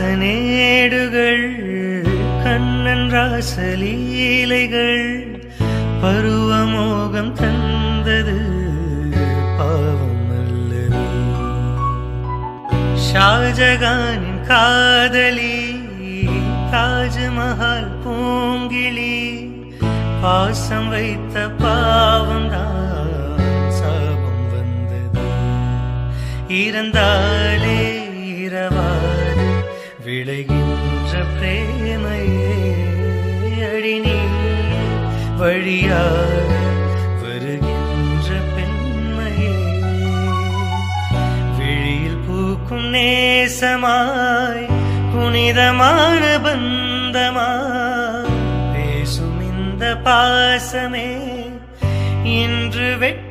காளிதாசனேடுகள் கண்ணன் ராசலீலைகள் பருவமோகம் தந்தது பாவம் அல்லது. ஷாஜகானின் காதலி தாஜ்மஹால் பூங்கிளி பாசம் வைத்த பாவம்தான் சாபம் வந்தது. இறந்தாலே இரவாது விளைகின்ற பிரேமையே அடிநீ வழியாக வருகின்ற பெண்மையே விழியில் பூக்கும் நேசமாய் புனிதமான பந்தமாய் பேசும் இந்த பாசமே இன்று வெட்ட